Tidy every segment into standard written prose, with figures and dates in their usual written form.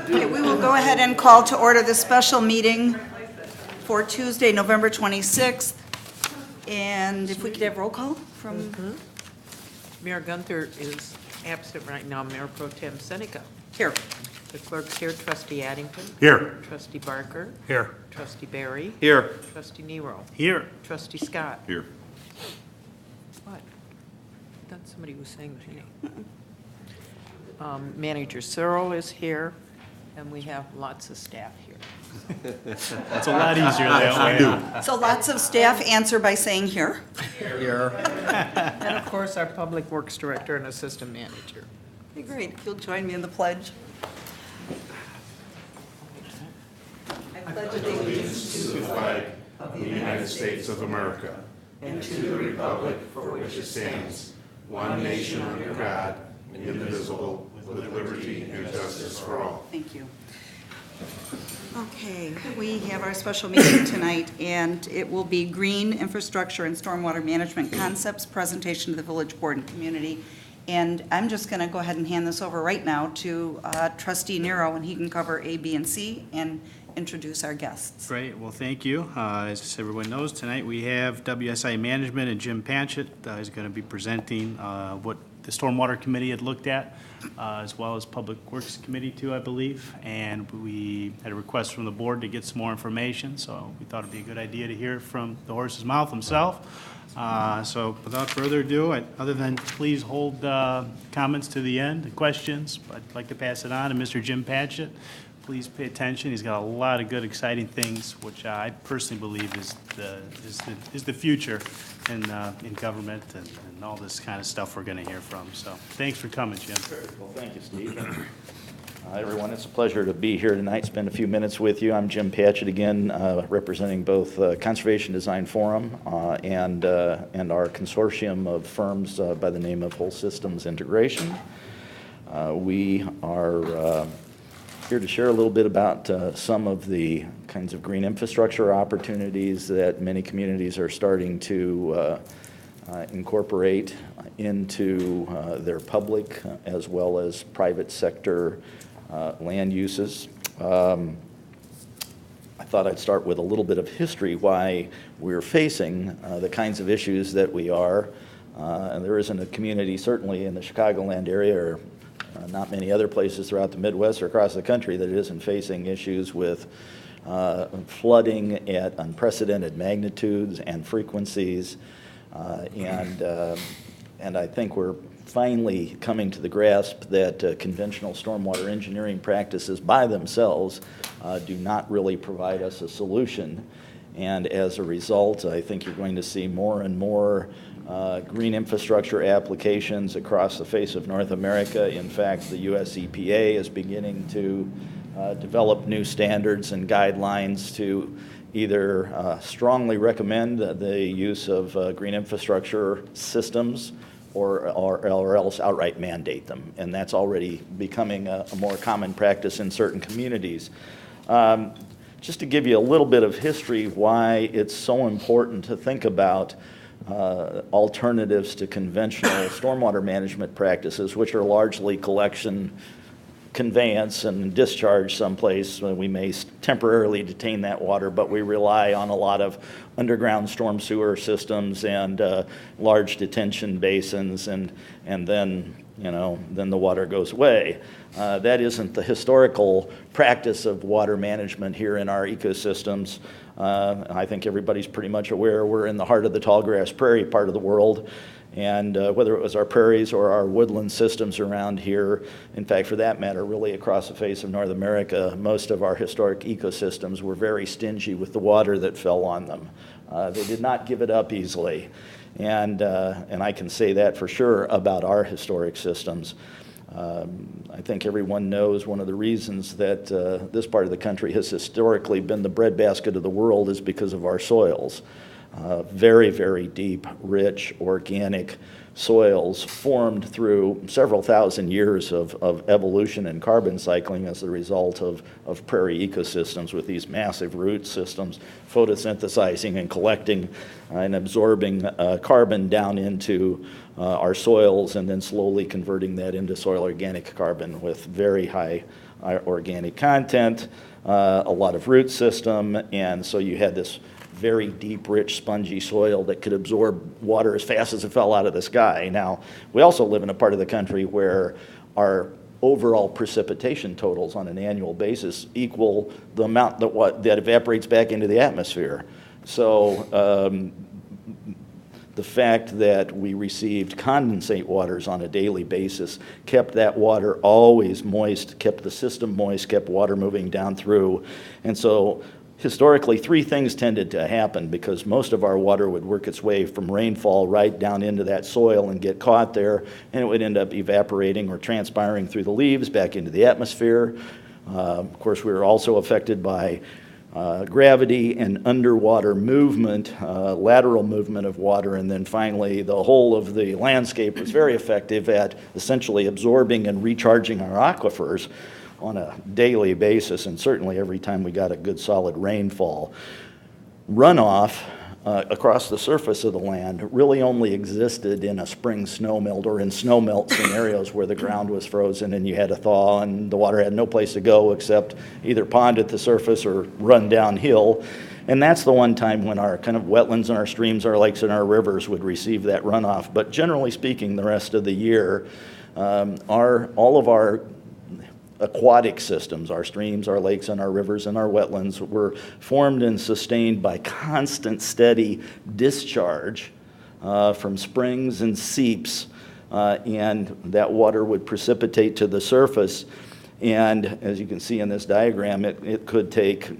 Okay, we will go ahead and call to order the special meeting for Tuesday, November 26th. And if we could have roll call from, Mayor Gunther is absent right now. Mayor Pro Tem Seneca. here. The clerk's here. Trustee Addington. Here. Trustee Barker. Here. Trustee Barry. Here. Trustee Nero. Here. Trustee Scott. Here. What? I thought somebody was saying the name. Manager Searle is here, and we have lots of staff here. It's a lot easier that way. So lots of staff answer by saying here. And of course, our Public Works Director and Assistant Manager. Okay, great. If you'll join me in the pledge. I pledge allegiance To the flag of the United States of America and to the republic for which it stands, one nation under God, indivisible, with liberty and justice for all. Thank you. Okay, we have our special meeting tonight, and it will be Green Infrastructure and Stormwater Management Concepts Presentation to the Village Board and Community. And I'm just going to go ahead and hand this over right now to Trustee Nero, and he can cover A, B, and C and introduce our guests. Great, well, thank you. As everyone knows, tonight we have WSI Management and Jim Patchett is going to be presenting what the Stormwater Committee had looked at, as well as Public Works Committee too, I believe. And we had a request from the board to get some more information, so we thought it'd be a good idea to hear it from the horse's mouth himself. So without further ado, other than please hold comments to the end, the questions, I'd like to pass it on to Mr. Jim Patchett. Please pay attention. He's got a lot of good, exciting things, which I personally believe is the future in government and all this kind of stuff we're going to hear from. So thanks for coming, Jim. Well, thank you, Steve. Everyone, it's a pleasure to be here tonight, spend a few minutes with you. I'm Jim Patchett again, representing both Conservation Design Forum and our consortium of firms by the name of Whole Systems Integration. We are here to share a little bit about some of the kinds of green infrastructure opportunities that many communities are starting to incorporate into their public as well as private sector land uses. I thought I'd start with a little bit of history why we're facing the kinds of issues that we are. And there isn't a community, certainly in the Chicagoland area or not many other places throughout the Midwest or across the country, that isn't facing issues with flooding at unprecedented magnitudes and frequencies. And I think we're finally coming to the grasp that conventional stormwater engineering practices by themselves do not really provide us a solution. And as a result, I think you're going to see more and more green infrastructure applications across the face of North America. In fact, the US EPA is beginning to develop new standards and guidelines to either strongly recommend the use of green infrastructure systems or else outright mandate them. And that's already becoming a more common practice in certain communities. Just to give you a little bit of history why it's so important to think about alternatives to conventional stormwater management practices, which are largely collection, conveyance, and discharge someplace. We may temporarily detain that water, but we rely on a lot of underground storm sewer systems and large detention basins, and then the water goes away. That isn't the historical practice of water management here in our ecosystems. I think everybody's pretty much aware we're in the heart of the tallgrass prairie part of the world, and whether it was our prairies or our woodland systems around here, in fact, for that matter, really across the face of North America, most of our historic ecosystems were very stingy with the water that fell on them. They did not give it up easily, and I can say that for sure about our historic systems. I think everyone knows one of the reasons that this part of the country has historically been the breadbasket of the world is because of our soils. Very, very deep, rich, organic, soils formed through several thousand years of evolution and carbon cycling as a result of prairie ecosystems with these massive root systems photosynthesizing and collecting and absorbing carbon down into our soils and then slowly converting that into soil organic carbon with very high organic content, a lot of root system, and so you had this very deep, rich, spongy soil that could absorb water as fast as it fell out of the sky. Now, we also live in a part of the country where our overall precipitation totals on an annual basis equal the amount that evaporates back into the atmosphere. So the fact that we received condensate waters on a daily basis kept that water always moist, kept the system moist, kept water moving down through. And so historically, three things tended to happen because most of our water would work its way from rainfall right down into that soil and get caught there, and it would end up evaporating or transpiring through the leaves back into the atmosphere. Of course, we were also affected by gravity and underwater movement, lateral movement of water, and then finally the whole of the landscape was very effective at essentially absorbing and recharging our aquifers on a daily basis, and certainly every time we got a good solid rainfall. Runoff across the surface of the land really only existed in a spring snowmelt or in snowmelt scenarios where the ground was frozen and you had a thaw and the water had no place to go except either pond at the surface or run downhill. And that's the one time when our kind of wetlands and our streams, our lakes and our rivers would receive that runoff. But generally speaking, the rest of the year, all of our aquatic systems, our streams, our lakes, and our rivers and our wetlands were formed and sustained by constant, steady discharge from springs and seeps, and that water would precipitate to the surface. And as you can see in this diagram, it could take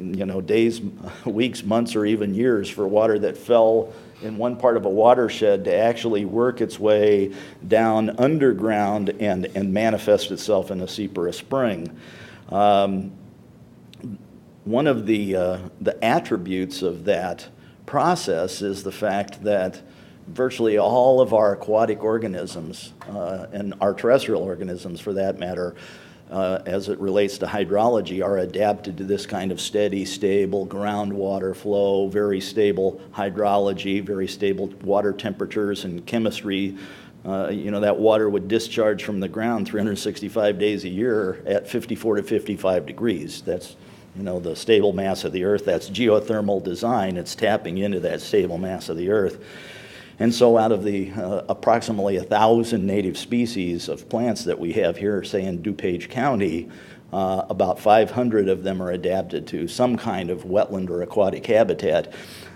days, weeks, months, or even years for water that fell in one part of a watershed to actually work its way down underground and manifest itself in a seep or a spring. One of the attributes of that process is the fact that virtually all of our aquatic organisms, and our terrestrial organisms for that matter, as it relates to hydrology, are adapted to this kind of steady, stable groundwater flow, very stable hydrology, very stable water temperatures and chemistry. That water would discharge from the ground 365 days a year at 54 to 55 degrees. That's, the stable mass of the earth. That's geothermal design. It's tapping into that stable mass of the earth. And so out of the approximately 1,000 native species of plants that we have here, say in DuPage County, about 500 of them are adapted to some kind of wetland or aquatic habitat.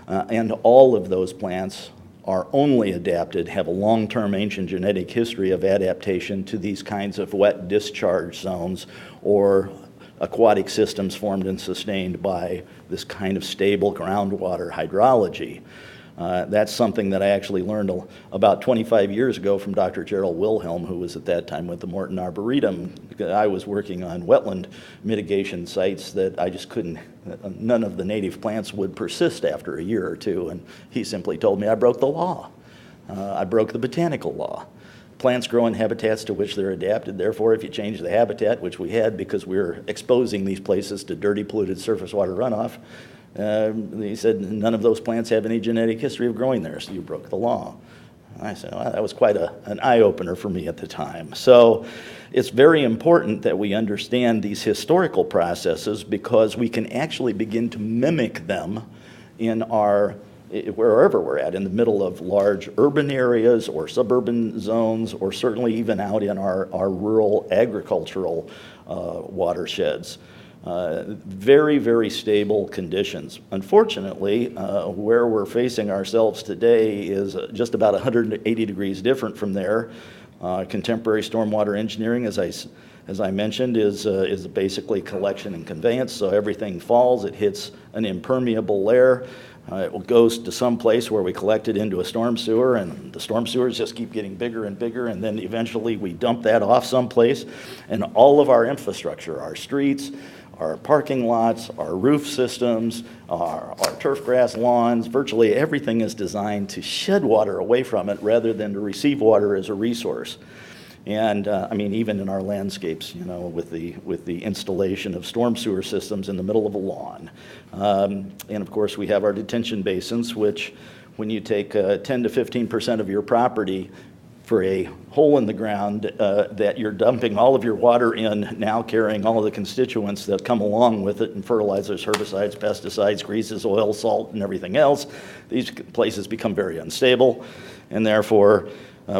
And all of those plants are only adapted, have a long-term ancient genetic history of adaptation to these kinds of wet discharge zones or aquatic systems formed and sustained by this kind of stable groundwater hydrology. That's something that I actually learned about 25 years ago from Dr. Gerald Wilhelm, who was at that time with the Morton Arboretum. I was working on wetland mitigation sites that I just couldn't, none of the native plants would persist after a year or two, and he simply told me I broke the law. I broke the botanical law. Plants grow in habitats to which they're adapted. Therefore, if you change the habitat, which we had because we were exposing these places to dirty, polluted surface water runoff, he said none of those plants have any genetic history of growing there, so you broke the law. I said, well, that was quite an eye-opener for me at the time. So it's very important that we understand these historical processes because we can actually begin to mimic them in wherever we're at, in the middle of large urban areas or suburban zones, or certainly even out in our rural agricultural watersheds. Very, very stable conditions. Unfortunately, where we're facing ourselves today is just about 180 degrees different from there. Contemporary stormwater engineering, as I mentioned, is basically collection and conveyance. So everything falls, it hits an impermeable layer. It goes to some place where we collect it into a storm sewer, and the storm sewers just keep getting bigger and bigger, and then eventually we dump that off someplace, and all of our infrastructure, our streets, our parking lots, our roof systems, our turf grass lawns, virtually everything is designed to shed water away from it rather than to receive water as a resource. And I mean, even in our landscapes, you know, with the installation of storm sewer systems in the middle of a lawn. And of course, we have our detention basins, which when you take 10 to 15% of your property for a hole in the ground that you're dumping all of your water in, now carrying all of the constituents that come along with it, and fertilizers, herbicides, pesticides, greases, oil, salt, and everything else, these places become very unstable, and therefore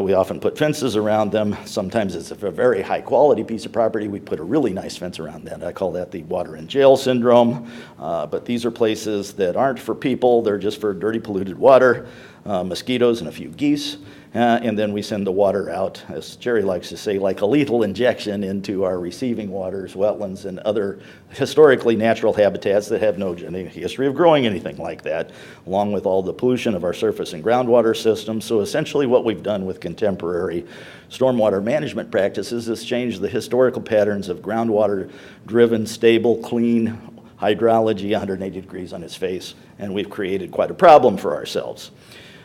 we often put fences around them. Sometimes it's a very high-quality piece of property. We put a really nice fence around that. I call that the water in jail syndrome. But these are places that aren't for people. They're just for dirty, polluted water, mosquitoes, and a few geese. And then we send the water out, as Jerry likes to say, like a lethal injection into our receiving waters, wetlands, and other historically natural habitats that have no history of growing anything like that, along with all the pollution of our surface and groundwater systems. So essentially what we've done with contemporary stormwater management practices is change the historical patterns of groundwater-driven, stable, clean hydrology 180 degrees on its face, and we've created quite a problem for ourselves.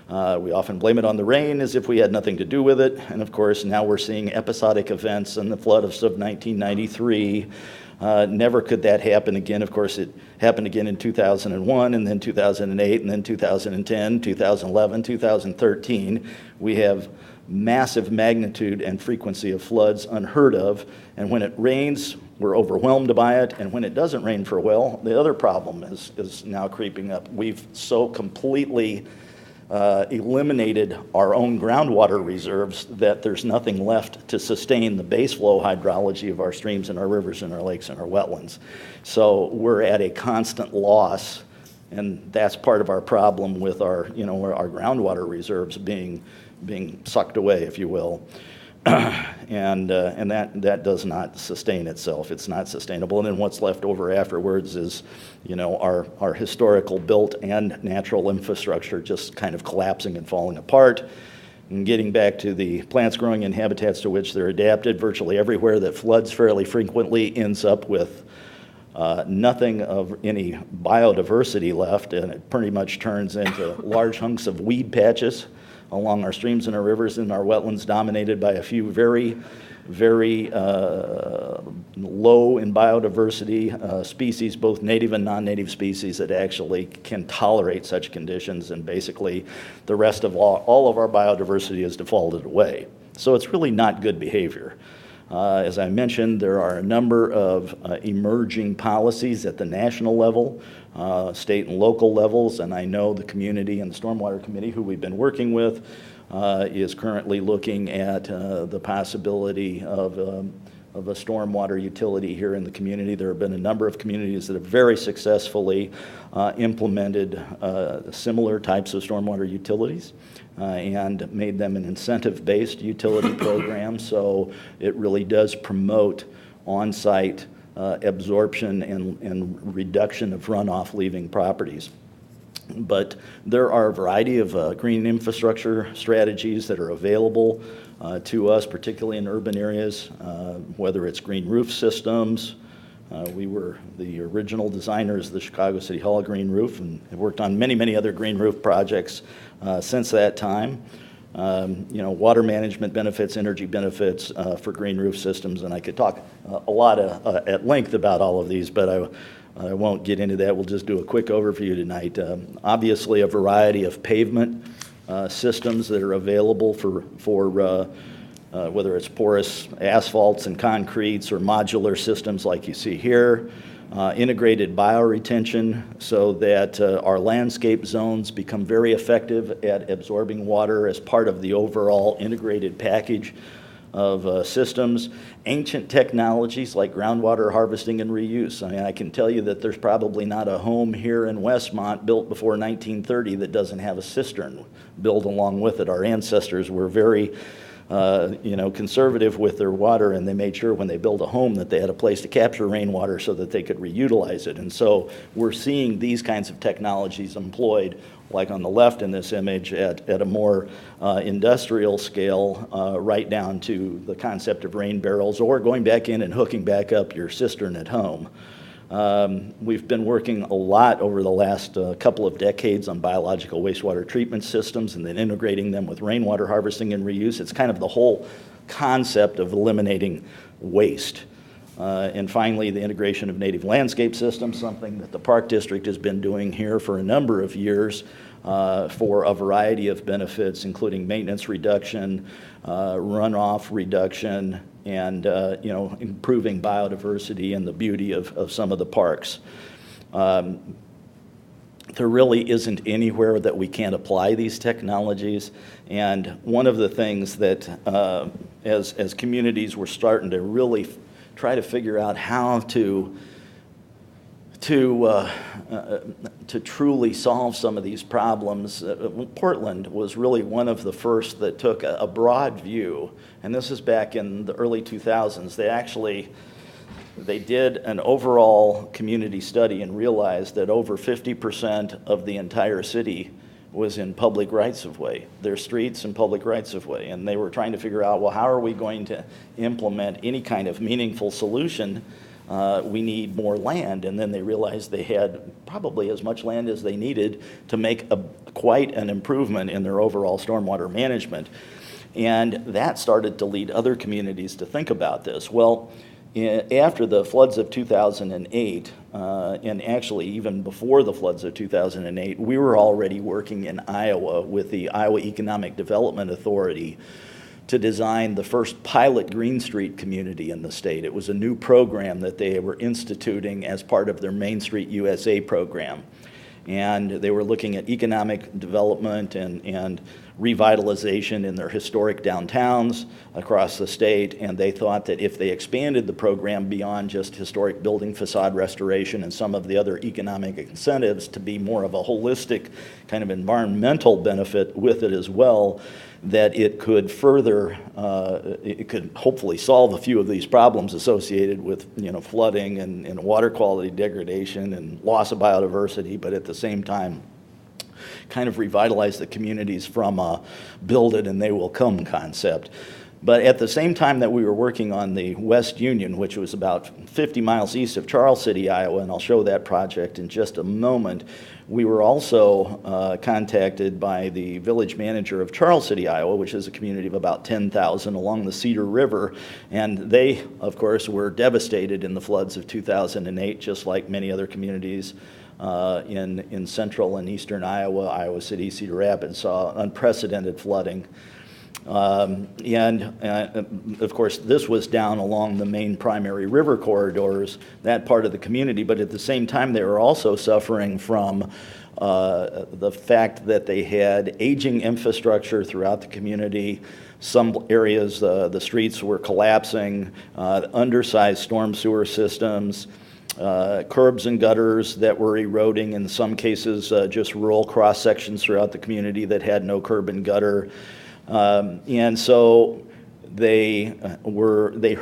We often blame it on the rain as if we had nothing to do with it. And of course, now we're seeing episodic events and the flood of 1993. Never could that happen again. Of course, it happened again in 2001, and then 2008, and then 2010, 2011, 2013. We have massive magnitude and frequency of floods unheard of. And when it rains, we're overwhelmed by it. And when it doesn't rain for a while, the other problem is now creeping up. We've so completely eliminated our own groundwater reserves that there's nothing left to sustain the base flow hydrology of our streams and our rivers and our lakes and our wetlands. So we're at a constant loss, and that's part of our problem with our, you know, our groundwater reserves being sucked away, if you will. And that does not sustain itself. It's not sustainable. And then what's left over afterwards is, you know, our historical built and natural infrastructure just kind of collapsing and falling apart. And getting back to the plants growing in habitats to which they're adapted, virtually everywhere that floods fairly frequently ends up with nothing of any biodiversity left, and it pretty much turns into large hunks of weed patches along our streams and our rivers and our wetlands, dominated by a few very, very low in biodiversity species, both native and non-native species that actually can tolerate such conditions, and basically the rest of all of our biodiversity has defaulted away. So it's really not good behavior. As I mentioned, there are a number of emerging policies at the national level, state and local levels, and I know the community and the Stormwater Committee, who we've been working with, is currently looking at the possibility of a stormwater utility here in the community. There have been a number of communities that have very successfully implemented similar types of stormwater utilities and made them an incentive-based utility program, so it really does promote on-site absorption and reduction of runoff leaving properties. But there are a variety of green infrastructure strategies that are available to us, particularly in urban areas, whether it's green roof systems. We were the original designers of the Chicago City Hall green roof and have worked on many, many other green roof projects since that time. You know, water management benefits, energy benefits for green roof systems, and I could talk a lot at length about all of these, but I won't get into that. We'll just do a quick overview tonight. Obviously, a variety of pavement systems that are available for whether it's porous asphalts and concretes or modular systems like you see here. Integrated bioretention so that our landscape zones become very effective at absorbing water as part of the overall integrated package of systems. Ancient technologies like groundwater harvesting and reuse. I mean, I can tell you that there's probably not a home here in Westmont built before 1930 that doesn't have a cistern built along with it. Our ancestors were very conservative with their water, and they made sure when they built a home that they had a place to capture rainwater so that they could reutilize it. And so we're seeing these kinds of technologies employed, like on the left in this image, at a more industrial scale, right down to the concept of rain barrels or going back in and hooking back up your cistern at home. We've been working a lot over the last couple of decades on biological wastewater treatment systems and then integrating them with rainwater harvesting and reuse. It's kind of the whole concept of eliminating waste. And finally, the integration of native landscape systems, something that the Park District has been doing here for a number of years for a variety of benefits, including maintenance reduction, runoff reduction, and improving biodiversity and the beauty of some of the parks. There really isn't anywhere that we can't apply these technologies, and one of the things that as communities we're starting to really try to figure out how to truly solve some of these problems. Portland was really one of the first that took a broad view, and this is back in the early 2000s. They did an overall community study and realized that over 50% of the entire city was in public rights-of-way, their streets and public rights-of-way. And they were trying to figure out, well, how are we going to implement any kind of meaningful solution? We need more land. And then they realized they had probably as much land as they needed to make quite an improvement in their overall stormwater management. And that started to lead other communities to think about this. Well, after the floods of 2008, and actually even before the floods of 2008, we were already working in Iowa with the Iowa Economic Development Authority to design the first pilot Green Street community in the state. It was a new program that they were instituting as part of their Main Street USA program. And they were looking at economic development and revitalization in their historic downtowns across the state, and they thought that if they expanded the program beyond just historic building facade restoration and some of the other economic incentives to be more of a holistic kind of environmental benefit with it as well, that it could further, it could hopefully solve a few of these problems associated with flooding and water quality degradation and loss of biodiversity, but at the same time kind of revitalize the communities from a build it and they will come concept. But at the same time that we were working on the West Union, which was about 50 miles east of Charles City, Iowa, and I'll show that project in just a moment, we were also contacted by the village manager of Charles City, Iowa, which is a community of about 10,000 along the Cedar River, and they, of course, were devastated in the floods of 2008, just like many other communities in central and eastern Iowa. Iowa City, Cedar Rapids saw unprecedented flooding. Of course, this was down along the main primary river corridors, that part of the community, but at the same time, they were also suffering from the fact that they had aging infrastructure throughout the community. Some areas, the streets were collapsing, undersized storm sewer systems, curbs and gutters that were eroding, in some cases just rural cross sections throughout the community that had no curb and gutter. And so they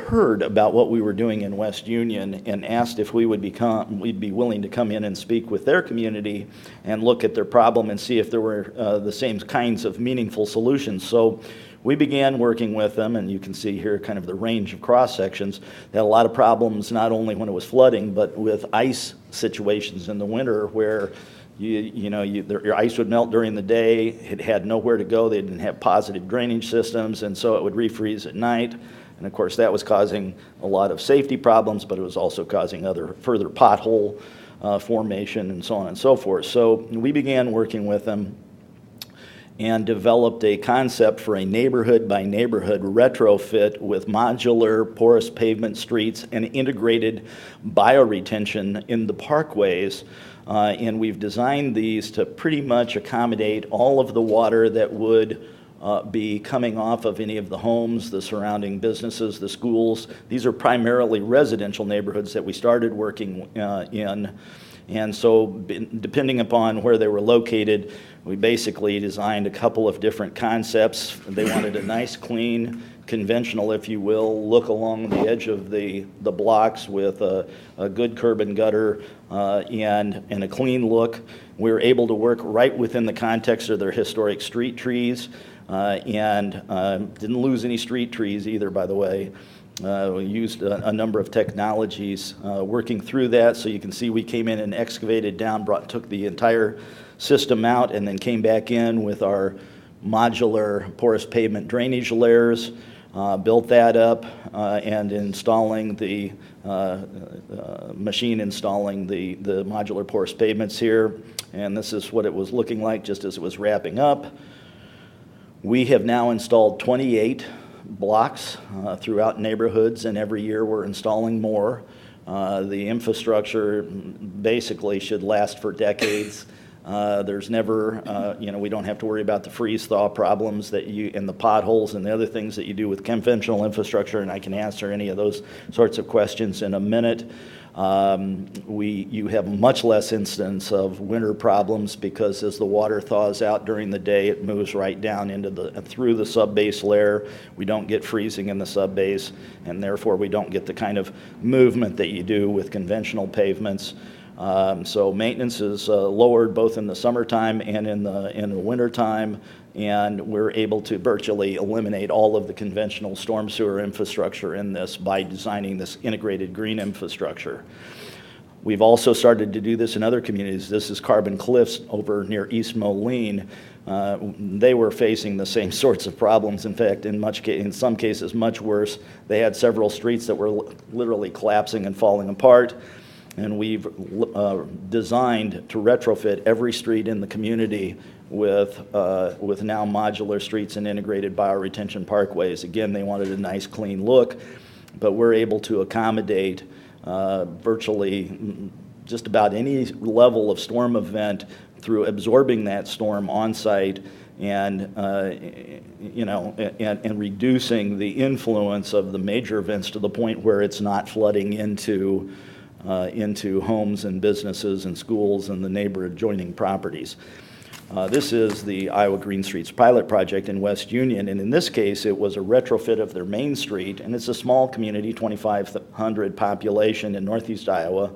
heard about what we were doing in West Union and asked if we'd be willing to come in and speak with their community and look at their problem and see if there were the same kinds of meaningful solutions. So we began working with them, and you can see here kind of the range of cross sections. They had a lot of problems not only when it was flooding, but with ice situations in the winter where your ice would melt during the day. It had nowhere to go. They didn't have positive drainage systems, and so it would refreeze at night. And of course, that was causing a lot of safety problems, but it was also causing further pothole formation and so on and so forth. So we began working with them and developed a concept for a neighborhood by neighborhood retrofit with modular porous pavement streets and integrated bioretention in the parkways. And we've designed these to pretty much accommodate all of the water that would be coming off of any of the homes, the surrounding businesses, the schools. These are primarily residential neighborhoods that we started working in. And so depending upon where they were located, we basically designed a couple of different concepts. They wanted a nice, clean, conventional, if you will, look along the edge of the blocks with a good curb and gutter and a clean look. We were able to work right within the context of their historic street trees and didn't lose any street trees either, by the way. We used a number of technologies working through that. So you can see we came in and excavated down, took the entire system out, and then came back in with our modular porous pavement drainage layers, built that up, and installing the machine installing the modular porous pavements here. And this is what it was looking like just as it was wrapping up. We have now installed 28 blocks throughout neighborhoods, and every year we're installing more. The infrastructure basically should last for decades. There's never, we don't have to worry about the freeze-thaw problems and the potholes and the other things that you do with conventional infrastructure, and I can answer any of those sorts of questions in a minute. You have much less instance of winter problems because as the water thaws out during the day, it moves right down through the subbase layer. We don't get freezing in the subbase, and therefore we don't get the kind of movement that you do with conventional pavements. So maintenance is lowered both in the summertime and in the wintertime, and we're able to virtually eliminate all of the conventional storm sewer infrastructure in this by designing this integrated green infrastructure. We've also started to do this in other communities. This is Carbon Cliffs over near East Moline. They were facing the same sorts of problems. In fact, in some cases, much worse. They had several streets that were literally collapsing and falling apart. And we've designed to retrofit every street in the community with now modular streets and integrated bioretention parkways. Again, they wanted a nice, clean look, but we're able to accommodate virtually just about any level of storm event through absorbing that storm on site and reducing the influence of the major events to the point where it's not flooding into homes and businesses and schools and the neighbor adjoining properties. This is the Iowa Green Streets pilot project in West Union, and in this case it was a retrofit of their main street, and it's a small community, 2,500 population in northeast Iowa,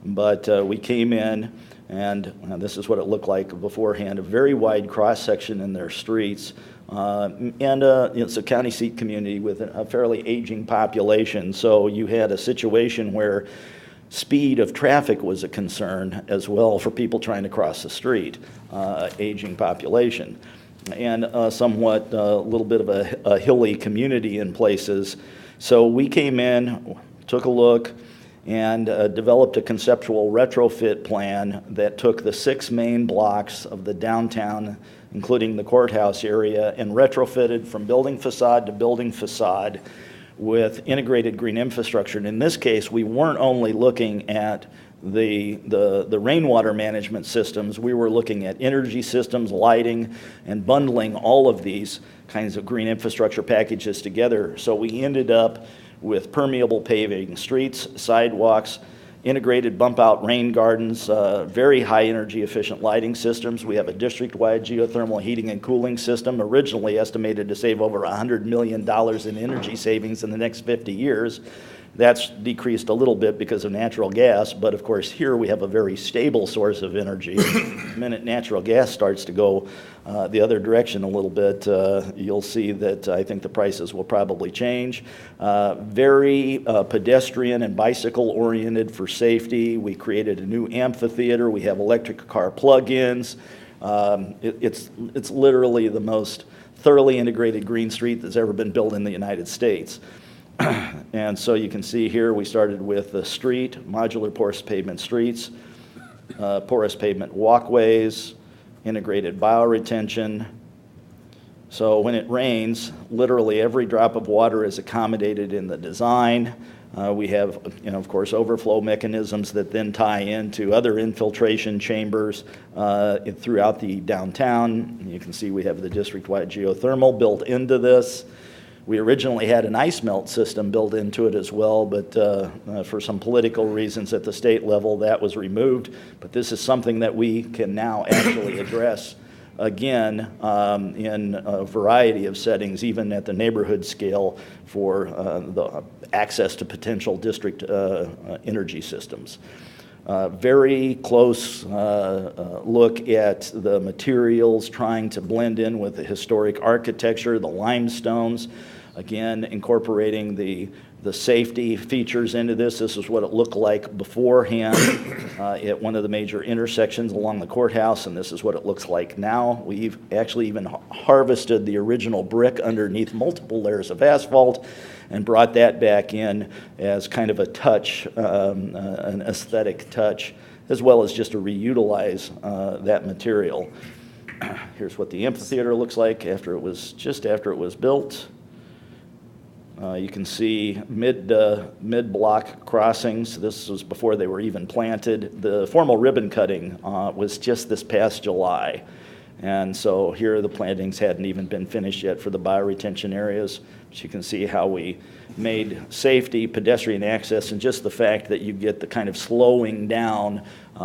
but we came in and this is what it looked like beforehand, a very wide cross-section in their streets, and it's a county seat community with a fairly aging population, so you had a situation where speed of traffic was a concern as well for people trying to cross the street, aging population, and somewhat a little bit of a hilly community in places. So we came in, took a look, and developed a conceptual retrofit plan that took the 6 main blocks of the downtown, including the courthouse area, and retrofitted from building facade to building facade with integrated green infrastructure. And in this case, we weren't only looking at the rainwater management systems, we were looking at energy systems, lighting, and bundling all of these kinds of green infrastructure packages together. So we ended up with permeable paving, streets, sidewalks, integrated bump-out rain gardens, very high energy efficient lighting systems. We have a district-wide geothermal heating and cooling system, originally estimated to save over $100 million in energy savings in the next 50 years. That's decreased a little bit because of natural gas, but of course here we have a very stable source of energy. The minute natural gas starts to go the other direction a little bit, you'll see that I think the prices will probably change. Very pedestrian and bicycle oriented for safety. We created a new amphitheater. We have electric car plug-ins. It's literally the most thoroughly integrated green street that's ever been built in the United States. And so you can see here we started with the street, modular porous pavement streets, porous pavement walkways, integrated bioretention. So when it rains, literally every drop of water is accommodated in the design. We have, of course, overflow mechanisms that then tie into other infiltration chambers throughout the downtown. You can see we have the district-wide geothermal built into this. We originally had an ice melt system built into it as well, but for some political reasons at the state level, that was removed. But this is something that we can now actually address again in a variety of settings, even at the neighborhood scale for the access to potential district energy systems. Very close look at the materials, trying to blend in with the historic architecture, the limestones, again incorporating the the safety features into this. This is what it looked like beforehand at one of the major intersections along the courthouse, and this is what it looks like now. We've actually even harvested the original brick underneath multiple layers of asphalt and brought that back in as kind of a touch, an aesthetic touch, as well as just to reutilize that material. Here's what the amphitheater looks like after it was built. You can see mid-block crossings. This was before they were even planted. The formal ribbon cutting was just this past July. And so here the plantings hadn't even been finished yet for the bioretention areas. But you can see how we made safety, pedestrian access, and just the fact that you get the kind of slowing down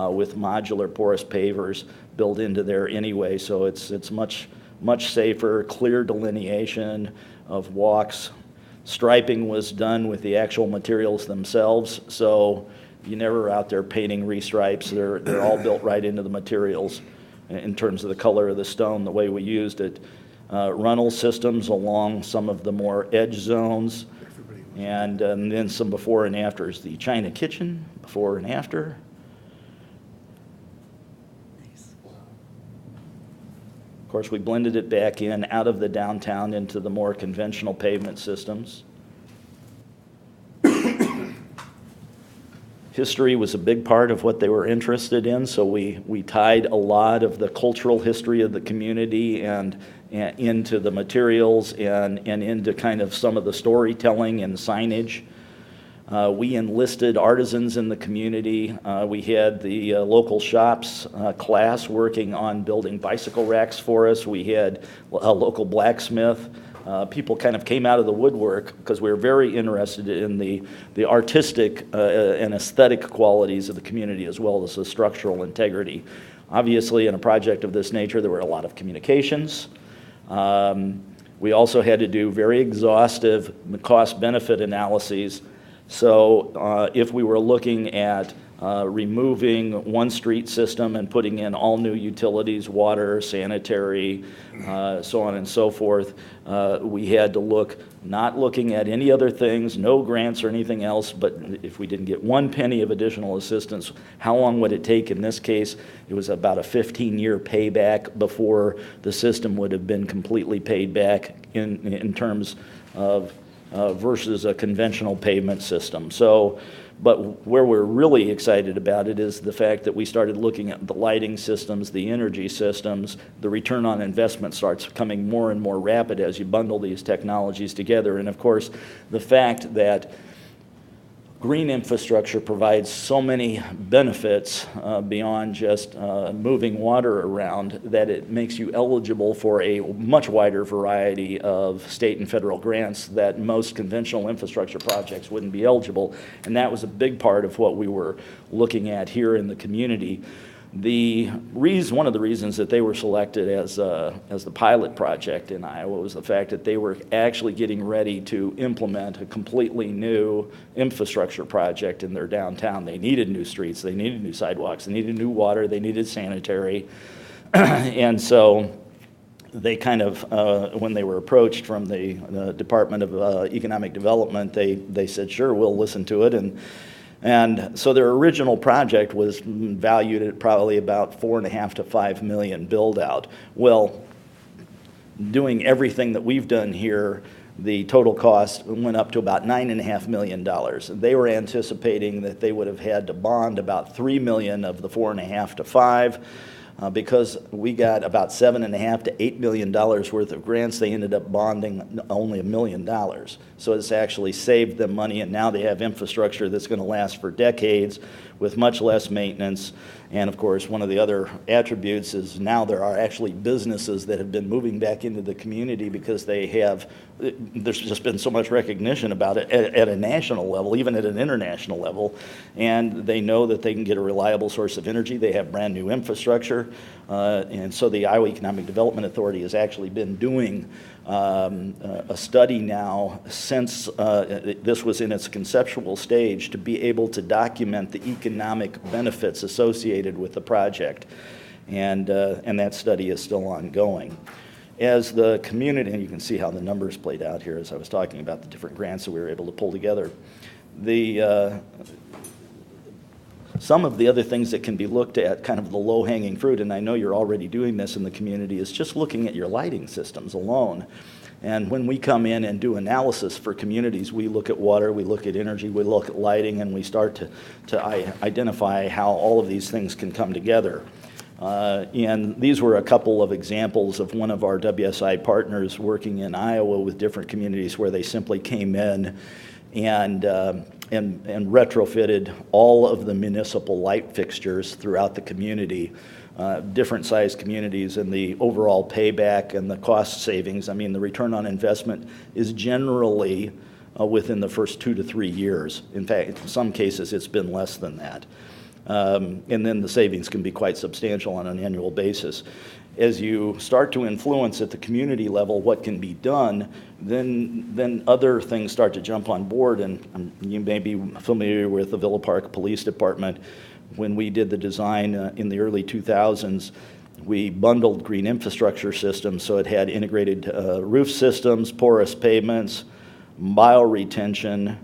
with modular porous pavers built into there anyway. So it's much safer, clear delineation of walks. Striping was done with the actual materials themselves, so you never are out there painting restripes. They're all built right into the materials in terms of the color of the stone, the way we used it. Runnel systems along some of the more edge zones, and then some before and afters. The China kitchen, before and after. Of course, we blended it back in out of the downtown into the more conventional pavement systems. History was a big part of what they were interested in, so we tied a lot of the cultural history of the community and into the materials and into kind of some of the storytelling and signage. We enlisted artisans in the community. We had the local shops class working on building bicycle racks for us. We had a local blacksmith. People kind of came out of the woodwork because we were very interested in the artistic and aesthetic qualities of the community as well as the structural integrity. Obviously, in a project of this nature, there were a lot of communications. We also had to do very exhaustive cost-benefit analyses. So if we were looking at removing one street system and putting in all new utilities, water, sanitary, so on and so forth, we had to look, not looking at any other things, no grants or anything else, but if we didn't get one penny of additional assistance, how long would it take? In this case, it was about a 15-year payback before the system would have been completely paid back in terms of versus a conventional pavement system. So, but where we're really excited about it is the fact that we started looking at the lighting systems, the energy systems. The return on investment starts becoming more and more rapid as you bundle these technologies together. And of course, the fact that green infrastructure provides so many benefits beyond just moving water around that it makes you eligible for a much wider variety of state and federal grants that most conventional infrastructure projects wouldn't be eligible. And that was a big part of what we were looking at here in the community. One of the reasons that they were selected as the pilot project in Iowa was the fact that they were actually getting ready to implement a completely new infrastructure project in their downtown. They needed new streets, they needed new sidewalks, they needed new water, they needed sanitary. And so they kind of, when they were approached from the Department of Economic Development, they said, sure, we'll listen to it. And so their original project was valued at probably about $4.5 to $5 million build out. Well, doing everything that we've done here, the total cost went up to about $9.5 million. They were anticipating that they would have had to bond about $3 million of the $4.5 to $5. Because we got about $7.5 to $8 million worth of grants, they ended up bonding only $1 million. So it's actually saved them money, and now they have infrastructure that's going to last for decades with much less maintenance. And of course, one of the other attributes is now there are actually businesses that have been moving back into the community because there's just been so much recognition about it at a national level, even at an international level. And they know that they can get a reliable source of energy. They have brand new infrastructure. And so the Iowa Economic Development Authority has actually been doing a study now since this was in its conceptual stage to be able to document the economic benefits associated with the project. And that study is still ongoing. As the community, and you can see how the numbers played out here as I was talking about the different grants that we were able to pull together. Some of the other things that can be looked at, kind of the low-hanging fruit, and I know you're already doing this in the community, is just looking at your lighting systems alone. And when we come in and do analysis for communities, we look at water, we look at energy, we look at lighting, and we start to identify how all of these things can come together. And these were a couple of examples of one of our WSI partners working in Iowa with different communities where they simply came in and retrofitted all of the municipal light fixtures throughout the community, different sized communities, and the overall payback and the cost savings. I mean, the return on investment is generally within the first 2 to 3 years. In fact, in some cases, it's been less than that. And then the savings can be quite substantial on an annual basis. As you start to influence at the community level what can be done, then other things start to jump on board. And you may be familiar with the Villa Park Police Department. When we did the design in the early 2000s, we bundled green infrastructure systems, so it had integrated roof systems, porous pavements, bioretention.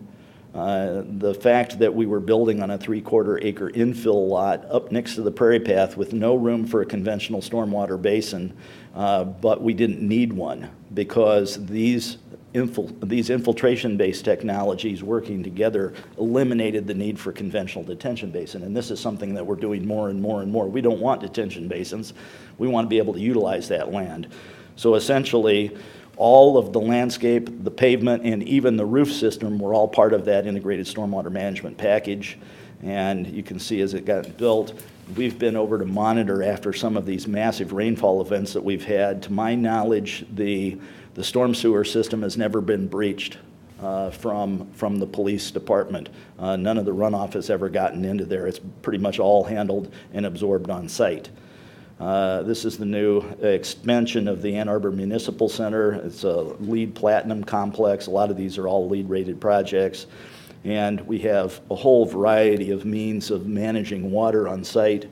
The fact that we were building on a 3/4 acre infill lot up next to the prairie path with no room for a conventional stormwater basin, but we didn't need one because these infiltration-based technologies working together eliminated the need for conventional detention basin. And this is something that we're doing more and more and more. We don't want detention basins. We want to be able to utilize that land. So essentially, all of the landscape, the pavement, and even the roof system were all part of that integrated stormwater management package. And you can see as it got built, we've been over to monitor after some of these massive rainfall events that we've had. To my knowledge, the storm sewer system has never been breached from the police department. None of the runoff has ever gotten into there. It's pretty much all handled and absorbed on site. This is the new expansion of the Ann Arbor Municipal Center. It's a LEED Platinum complex. A lot of these are all LEED rated projects. And we have a whole variety of means of managing water on site.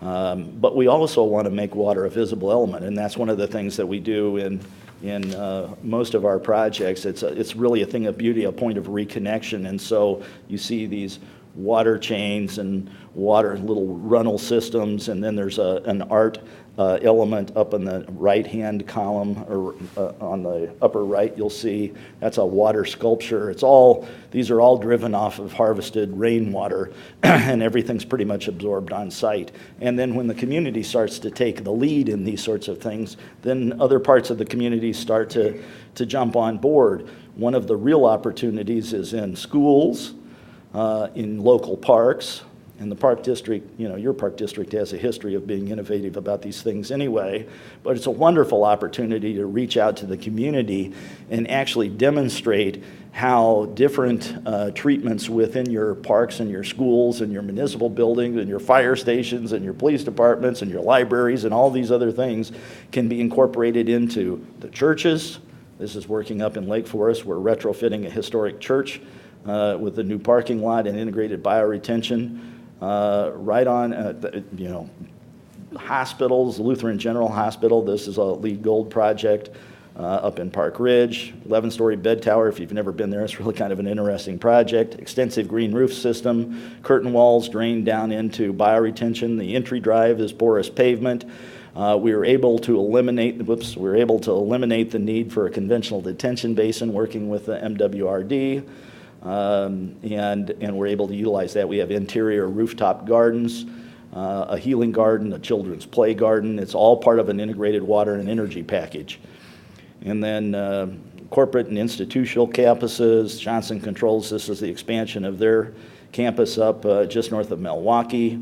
But we also want to make water a visible element, and that's one of the things that we do in most of our projects. It's really a thing of beauty, a point of reconnection. And so you see these water chains and water little runnel systems, and then there's an art element up in the right-hand column, or on the upper right you'll see that's a water sculpture. These are all driven off of harvested rainwater and everything's pretty much absorbed on site. And then when the community starts to take the lead in these sorts of things, then other parts of the community start to jump on board. One of the real opportunities is in schools, in local parks. And the park district, your park district has a history of being innovative about these things anyway, but it's a wonderful opportunity to reach out to the community and actually demonstrate how different treatments within your parks and your schools and your municipal buildings and your fire stations and your police departments and your libraries and all these other things can be incorporated into the churches. This is working up in Lake Forest. We're retrofitting a historic church with a new parking lot and integrated bioretention. Right on, hospitals, Lutheran General Hospital. This is a LEED Gold project up in Park Ridge. 11-story bed tower. If you've never been there, it's really kind of an interesting project. Extensive green roof system. Curtain walls drain down into bioretention. The entry drive is porous pavement. We were able to eliminate the need for a conventional detention basin working with the MWRD. And we're able to utilize that. We have interior rooftop gardens, a healing garden, a children's play garden. It's all part of an integrated water and energy package. And then corporate and institutional campuses. Johnson Controls, this is the expansion of their campus up just north of Milwaukee.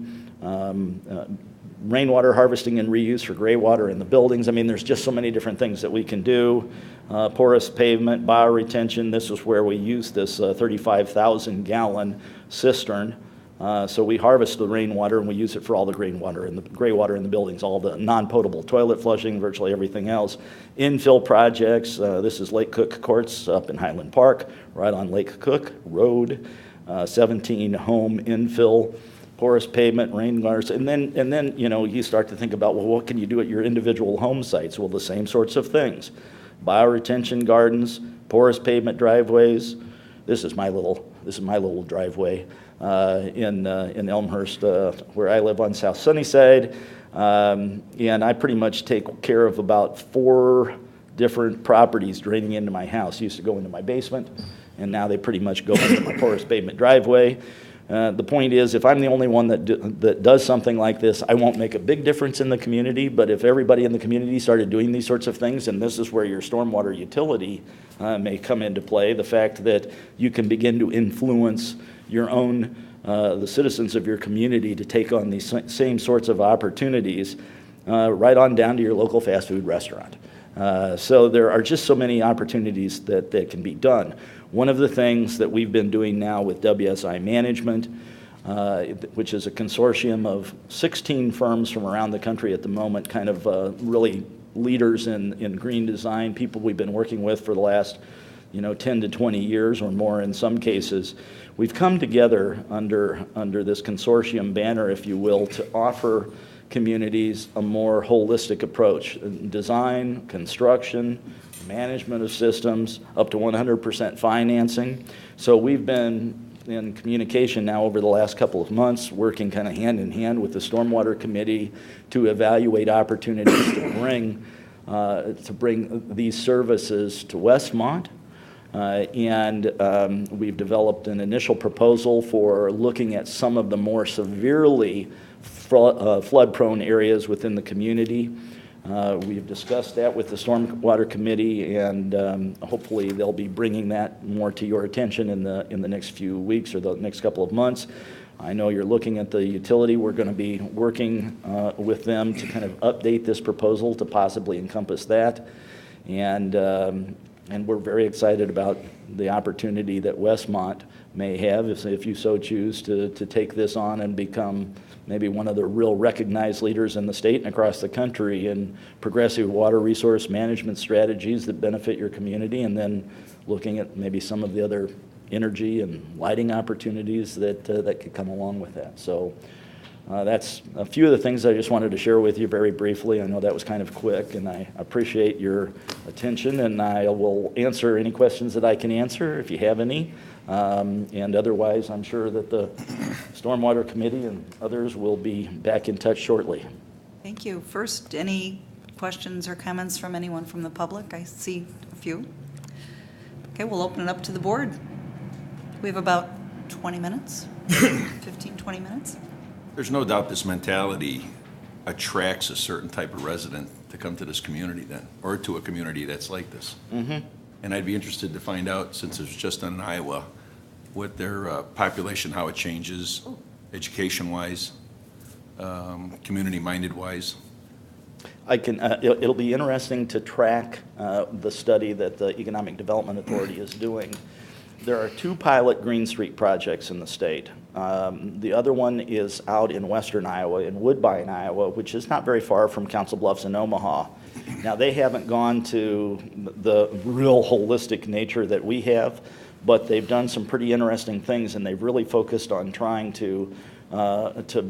Rainwater harvesting and reuse for gray water in the buildings. I mean, there's just so many different things that we can do. Porous pavement, bioretention. This is where we use this 35,000-gallon cistern. So we harvest the rainwater and we use it for all the gray water in the buildings, all the non-potable toilet flushing, virtually everything else. Infill projects. This is Lake Cook Courts up in Highland Park, right on Lake Cook Road. 17 home infill porous pavement, rain guards, and then you start to think about, well, what can you do at your individual home sites? Well, the same sorts of things. Bioretention gardens, porous pavement driveways. This is my little driveway in Elmhurst, where I live on South Sunnyside, and I pretty much take care of about 4 different properties draining into my house. Used to go into my basement, and now they pretty much go into my porous pavement driveway. The point is, if I'm the only one that does something like this, I won't make a big difference in the community, but if everybody in the community started doing these sorts of things, and this is where your stormwater utility may come into play, the fact that you can begin to influence your own, the citizens of your community to take on these same sorts of opportunities, right on down to your local fast food restaurant. So there are just so many opportunities that can be done. One of the things that we've been doing now with WSI Management, which is a consortium of 16 firms from around the country at the moment, kind of really leaders in green design, people we've been working with for the last 10 to 20 years or more in some cases. We've come together under this consortium banner, if you will, to offer communities a more holistic approach. Design, construction, management of systems, up to 100% financing. So we've been in communication now over the last couple of months, working kind of hand in hand with the Stormwater Committee to evaluate opportunities to bring these services to Westmont. And we've developed an initial proposal for looking at some of the more severely flood-prone areas within the community. We've discussed that with the Stormwater Committee, and hopefully they'll be bringing that more to your attention in the next few weeks or the next couple of months. I know you're looking at the utility. We're going to be working with them to kind of update this proposal to possibly encompass that. And we're very excited about the opportunity that Westmont may have, if you so choose, to take this on and become maybe one of the real recognized leaders in the state and across the country in progressive water resource management strategies that benefit your community, and then looking at maybe some of the other energy and lighting opportunities that could come along with that. So that's a few of the things I just wanted to share with you very briefly. I know that was kind of quick, and I appreciate your attention, and I will answer any questions that I can answer if you have any. And otherwise, I'm sure that the Stormwater Committee and others will be back in touch shortly. Thank you. First, any questions or comments from anyone from the public? I see a few. Okay, we'll open it up to the board. We have about 20 minutes, 15, 20 minutes. There's no doubt this mentality attracts a certain type of resident to come to this community then, or to a community that's like this. Mm-hmm. And I'd be interested to find out, since it's just done in Iowa, what their population, how it changes, education-wise, community-minded-wise. I can. It'll be interesting to track the study that the Economic Development Authority is doing. There are 2 pilot Green Street projects in the state. The other one is out in western Iowa, in Woodbine, Iowa, which is not very far from Council Bluffs and Omaha. Now, they haven't gone to the real holistic nature that we have, but they've done some pretty interesting things, and they've really focused on trying to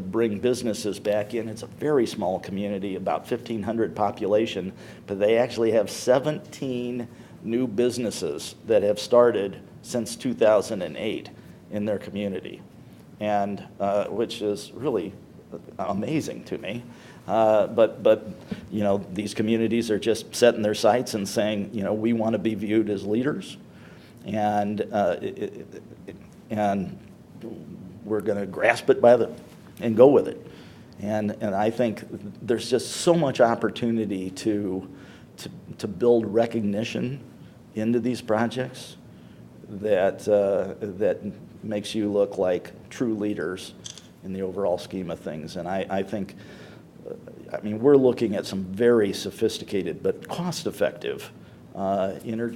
bring businesses back in. It's a very small community, about 1,500 population, but they actually have 17 new businesses that have started since 2008 in their community, and which is really amazing to me. But these communities are just setting their sights and saying, we want to be viewed as leaders, and we're going to grasp it and go with it. And I think there's just so much opportunity to build recognition into these projects that makes you look like true leaders in the overall scheme of things. And I think, we're looking at some very sophisticated but cost-effective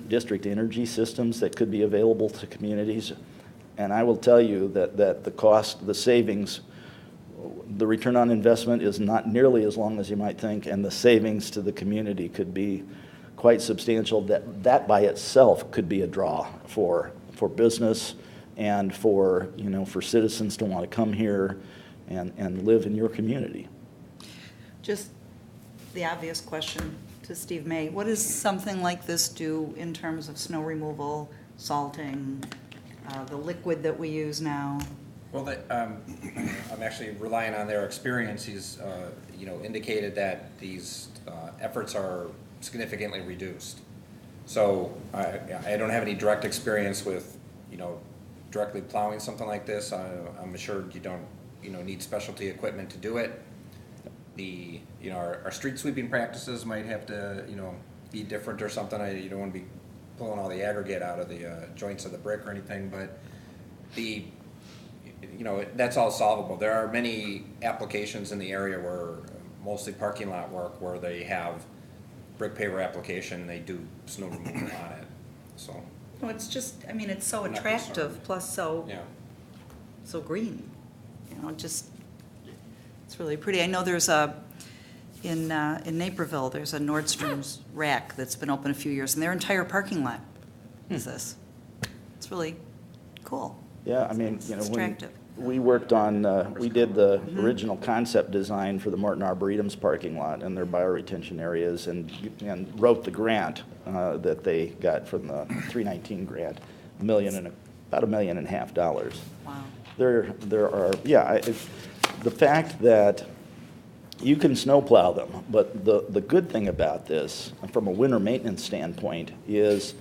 district energy systems that could be available to communities. And I will tell you that the cost, the savings, the return on investment is not nearly as long as you might think, and the savings to the community could be quite substantial. That by itself could be a draw for business and for citizens to want to come here and live in your community. Just the obvious question to Steve May, what does something like this do in terms of snow removal, salting, the liquid that we use now? Well, I'm actually relying on their experience. He's, indicated that these efforts are significantly reduced. So I don't have any direct experience with, directly plowing something like this. I'm assured you don't, need specialty equipment to do it. Our street sweeping practices might have to, be different or something. You don't want to be pulling all the aggregate out of the joints of the brick or anything, but that's all solvable. There are many applications in the area where, mostly parking lot work, where they have brick paver application, they do snow removal on it, so. No, it's just, it's so Not attractive, concerned. plus so green. It's really pretty. I know there's in Naperville, there's a Nordstrom's rack that's been open a few years, and their entire parking lot is this. It's really cool. Yeah, It's when attractive. we worked on, we did the original concept design for the Morton Arboretum's parking lot and their bioretention areas, and wrote the grant that they got from the 319 grant, about $1.5 million. Wow. There are, the fact that you can snowplow them, but the good thing about this, from a winter maintenance standpoint, is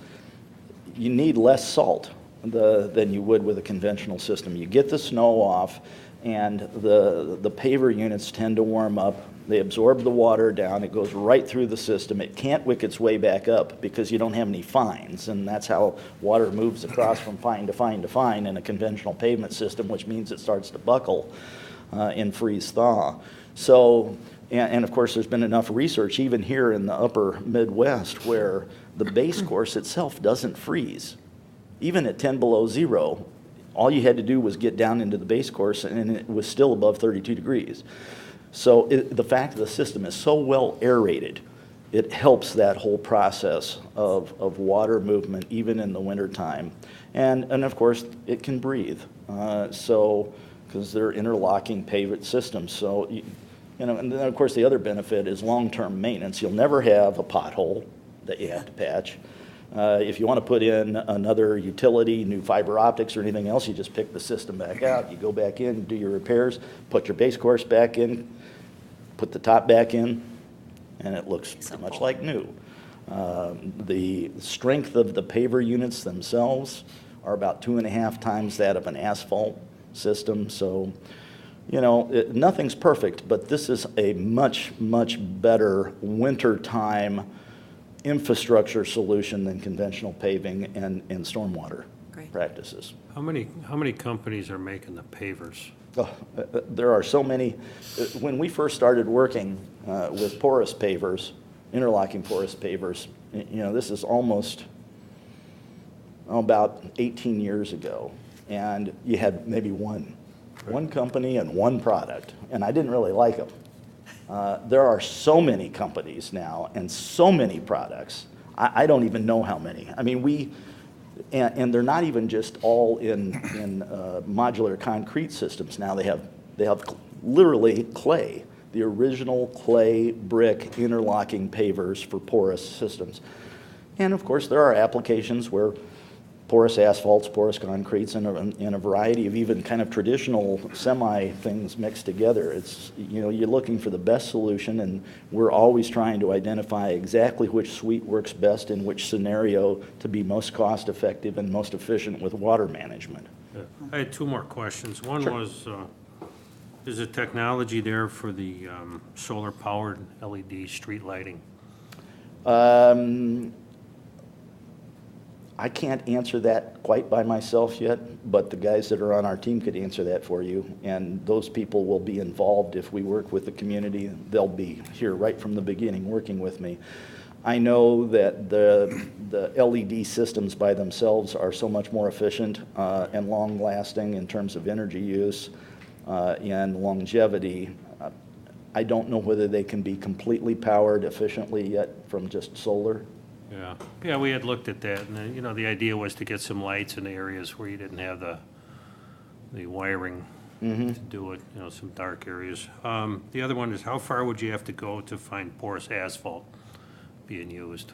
you need less salt than you would with a conventional system. You get the snow off, and the paver units tend to warm up. They absorb the water down. It goes right through the system. It can't wick its way back up because you don't have any fines, and that's how water moves across from fine to fine to fine in a conventional pavement system, which means it starts to buckle in freeze-thaw. So, and of course, there's been enough research, even here in the upper Midwest, where the base course itself doesn't freeze. Even at 10 below zero, all you had to do was get down into the base course, and it was still above 32 degrees. So the fact that the system is so well aerated, it helps that whole process of water movement, even in the wintertime. And of course, it can breathe. Because they're interlocking paved systems. So, and then of course the other benefit is long-term maintenance. You'll never have a pothole that you have to patch. If you want to put in another utility, new fiber optics or anything else, you just pick the system back out, you go back in, do your repairs, put your base course back in, put the top back in, and it looks pretty much like new. The strength of the paver units themselves are about 2.5 times that of an asphalt system. So, nothing's perfect, but this is a much, much better wintertime infrastructure solution than conventional paving and stormwater practices. How many companies are making the pavers? There are so many. When we first started working with porous pavers, interlocking porous pavers, this is almost about 18 years ago, and you had maybe one company and one product, and I didn't really like them. There are so many companies now and so many products. I don't even know how many. And they're not even just all in modular concrete systems. Now they have literally clay, the original clay brick interlocking pavers for porous systems. And of course, there are applications where porous asphalts, porous concretes, and a variety of even kind of traditional semi things mixed together. It's, you're looking for the best solution, and we're always trying to identify exactly which suite works best in which scenario to be most cost effective and most efficient with water management. Yeah. I had two more questions. One was, is the technology there for the solar-powered LED street lighting? I can't answer that quite by myself yet, but the guys that are on our team could answer that for you, and those people will be involved if we work with the community. They'll be here right from the beginning working with me. I know that the LED systems by themselves are so much more efficient and long-lasting in terms of energy use and longevity. I don't know whether they can be completely powered efficiently yet from just solar. Yeah, we had looked at that, and the idea was to get some lights in the areas where you didn't have the wiring to do it, some dark areas. The other one is, how far would you have to go to find porous asphalt being used?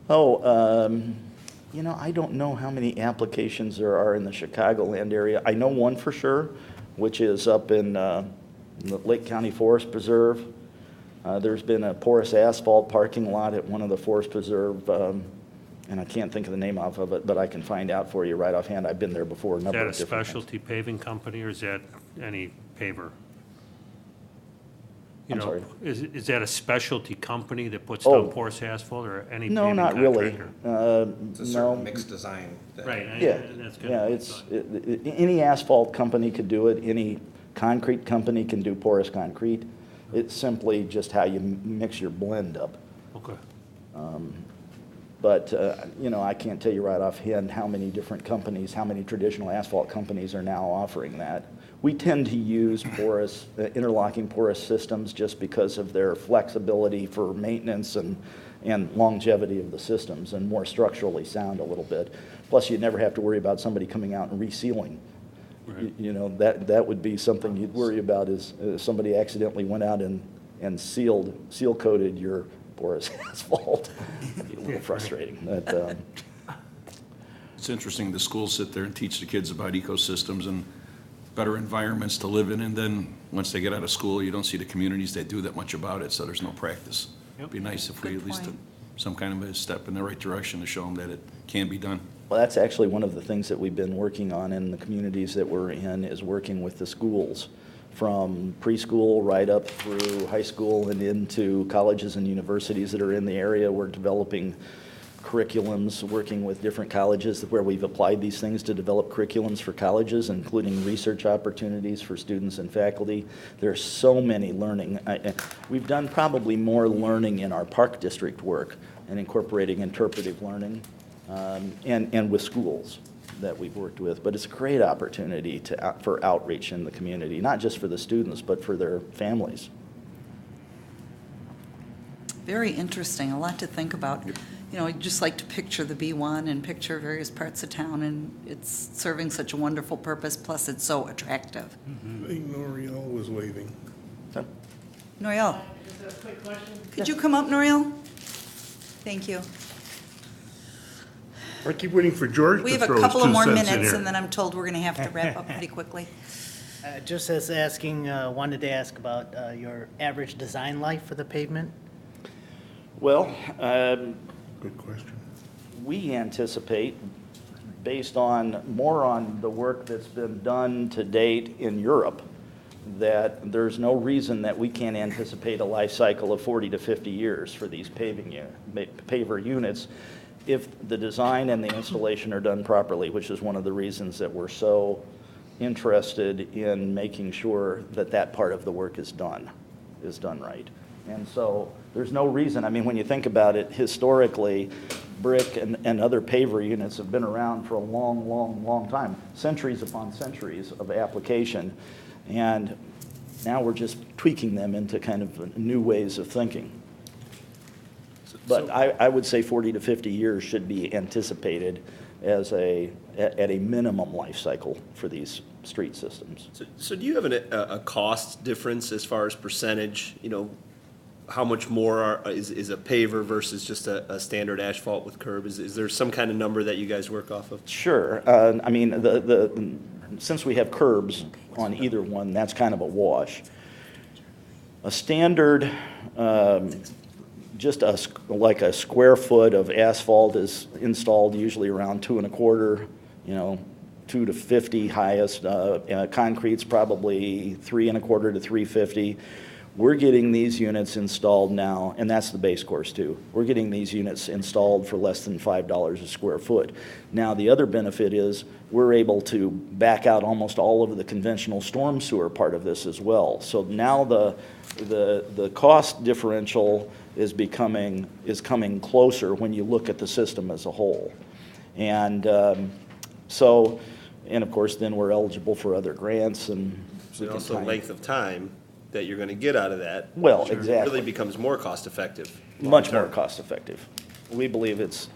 Oh, I don't know how many applications there are in the Chicagoland area. I know one for sure, which is up in the Lake County Forest Preserve. There's been a porous asphalt parking lot at one of the Forest Preserve, and I can't think of the name of it, but I can find out for you right offhand. I've been there before. Is that a specialty paving company, or is that any paver? I'm sorry? Is that a specialty company that puts Oh. down porous asphalt, or any No, paving not really. contractor? It's a No. certain mixed design. Right. Yeah, That's kind yeah, of it's, any asphalt company could do it, any concrete company can do porous concrete. It's simply just how you mix your blend up. Okay. But, I can't tell you right offhand how many different companies, how many traditional asphalt companies are now offering that. We tend to use porous, interlocking porous systems just because of their flexibility for maintenance and longevity of the systems, and more structurally sound a little bit. Plus, you'd never have to worry about somebody coming out and resealing. Right. That would be something you'd worry about, is somebody accidentally went out and seal coated your porous asphalt. It'd be a little frustrating. But, It's interesting, the schools sit there and teach the kids about ecosystems and better environments to live in, and then once they get out of school, you don't see the communities that do that much about it, so there's no practice. It'd be nice if we Good at least point. took some kind of a step in the right direction to show them that it can be done. Well, that's actually one of the things that we've been working on in the communities that we're in, is working with the schools, from preschool right up through high school and into colleges and universities that are in the area. We're developing curriculums, working with different colleges where we've applied these things to develop curriculums for colleges, including research opportunities for students and faculty. There's so many learning. We've done probably more learning in our Park District work and incorporating interpretive learning, and with schools that we've worked with. But it's a great opportunity for outreach in the community, not just for the students, but for their families. Very interesting, a lot to think about. I'd just like to picture the B1 and picture various parts of town, and it's serving such a wonderful purpose, plus it's so attractive. I think Noriel was waving. Noriel? Could you come up, Noriel? Thank you. I keep waiting for George We to have a throw his couple of 2 more cents in minutes, here. and then I'm told we're going to have to wrap up pretty quickly. Just as asking, wanted to ask about your average design life for the pavement? Well, Good question. we anticipate, based on more on the work that's been done to date in Europe, that there's no reason that we can't anticipate a life cycle of 40 to 50 years for these paver units, if the design and the installation are done properly, which is one of the reasons that we're so interested in making sure that that part of the work is done right. And so there's no reason, when you think about it, historically, brick and other paver units have been around for a long, long, long time, centuries upon centuries of application. And now we're just tweaking them into kind of new ways of thinking. But I would say 40 to 50 years should be anticipated as at a minimum life cycle for these street systems. So do you have a cost difference as far as percentage, how much more is a paver versus just a standard asphalt with curb? Is there some kind of number that you guys work off of? Sure. Since we have curbs on either one, that's kind of a wash. A standard, like a square foot of asphalt is installed usually around 2 1/4, 2 to 50 highest. Concrete's probably 3 1/4 to 350. We're getting these units installed now, and that's the base course too. We're getting these units installed for less than $5 a square foot. Now, the other benefit is we're able to back out almost all of the conventional storm sewer part of this as well. So now the cost differential is coming closer when you look at the system as a whole. And and of course, then we're eligible for other grants, and And also length of time that you're going to get out of that. Well, Sure. exactly. Really becomes more cost effective. much more cost effective. We believe it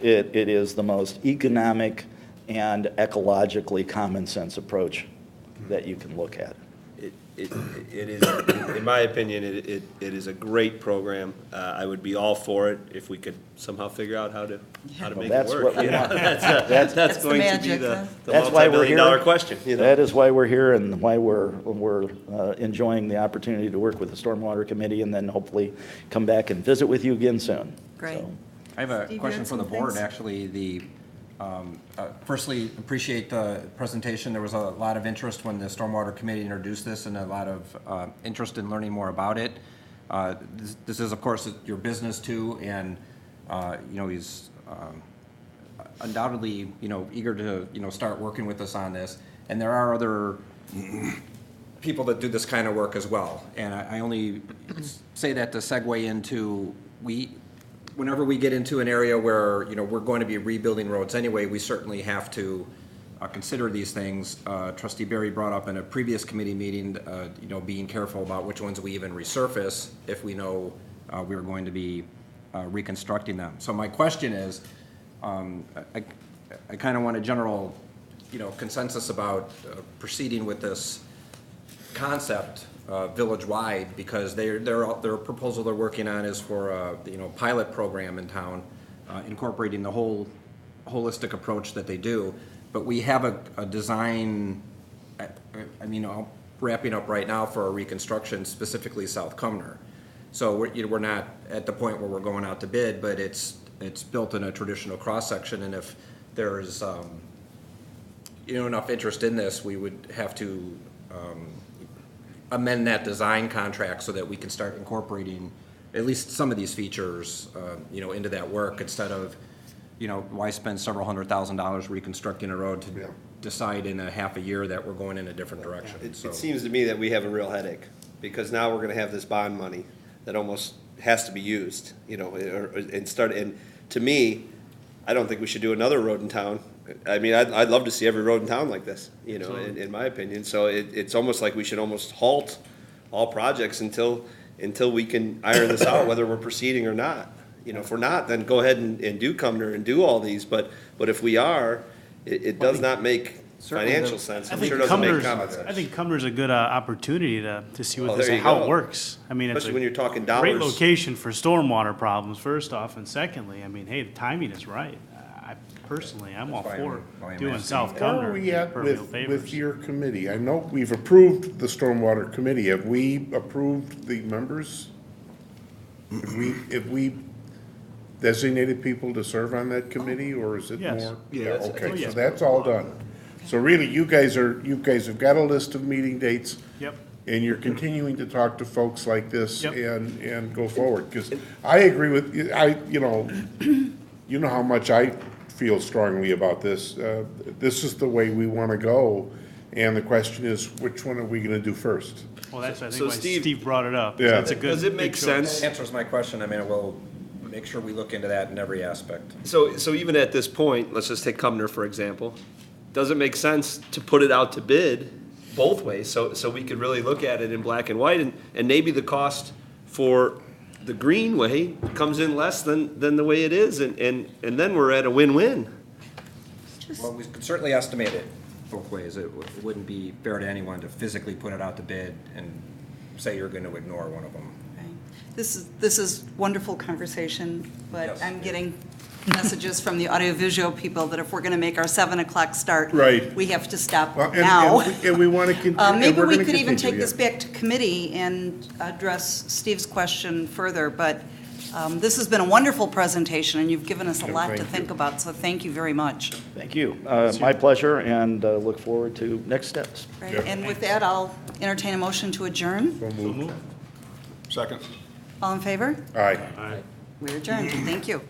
is the most economic and ecologically common sense approach that you can look at. It is, in my opinion, it is a great program. I would be all for it if we could somehow figure out how to Well, make it that's work. what we Yeah, want. That's That's the going to be magic, the huh? That's why we're multi-million dollar here. question, you know? That is why we're here and why we're enjoying the opportunity to work with the Stormwater Committee and then hopefully come back and visit with you again soon. Great. So, I have a Steve, you question had for the some board, things? actually. Firstly, appreciate the presentation. There was a lot of interest when the Stormwater Committee introduced this and a lot of interest in learning more about it. This is, of course, your business too, and, he's undoubtedly, eager to, start working with us on this. And there are other people that do this kind of work as well. And I only say that to segue into, whenever we get into an area where, we're going to be rebuilding roads anyway, we certainly have to consider these things. Trustee Berry brought up in a previous committee meeting, being careful about which ones we even resurface if we know we're going to be reconstructing them. So my question is, I kind of want a general, consensus about proceeding with this concept village-wide, because their proposal they're working on is for a pilot program in town, incorporating the whole holistic approach that they do. But we have a design, wrapping up right now for a reconstruction, specifically South Cumner. So we're not at the point where we're going out to bid, but it's built in a traditional cross-section, and if there's enough interest in this, we would have to amend that design contract so that we can start incorporating at least some of these features, into that work, instead of, why spend several $100,000 reconstructing a road to decide in a half a year that we're going in a different direction. It So- seems to me that we have a real headache, because now we're gonna have this bond money that almost has to be used, and to me, I don't think we should do another road in town. I'd love to see every road in town like this, in my opinion. So it's almost like we should almost halt all projects until we can iron this out, whether we're proceeding or not. If we're not, then go ahead and do Cumner and do all these, but if we are, it does not make financial sense. I It think sure doesn't make Cumner's, common sense. I think Cumner's a good opportunity to see Well, what this, there you how go. it works. It's Especially when you're talking great dollars. location for stormwater problems, first off, and secondly, hey, the timing is right. I'm all That's why for I'm doing asking. South Where Cumner. are we at permeable with pavers. your committee? I know we've approved the Stormwater Committee. Have we approved the members? Have we designated people to serve on that committee, or is it Yes. more? Yeah, Yeah, that's- okay, so yes. that's all done. So really, you guys have got a list of meeting dates, Yep. and you're continuing to talk to folks like this Yep. and go forward. Because I agree with, you know how much I feel strongly about this. This is the way we want to go, and the question is, which one are we going to do first? Well, that's, I So think, why Steve- Steve brought it up. Yeah. That's a good. Does it good make choice. sense? Answers my question. We'll make sure we look into that in every aspect. So even at this point, let's just take Cumner, for example. Does it make sense to put it out to bid both ways, so we could really look at it in black and white, and maybe the cost for the greenway comes in less than the way it is, and then we're at a win-win. Well, we could certainly estimate it both ways. It wouldn't be fair to anyone to physically put it out to bid and say you're going to ignore one of them. Right. This is wonderful conversation, but Yes. I'm getting messages from the audiovisual people that if we're going to make our 7 o'clock start, Right. we have to stop Well, now. And we want to continue. Maybe we could even take this back to committee and address Steve's question further, but this has been a wonderful presentation, and you've given us a lot to thank think you. about, so thank you very much. Thank you. My pleasure, and look forward to next steps. Right, and with that, I'll entertain a motion to adjourn. So moved. Second. All in favor? Aye. We're adjourned. Thank you.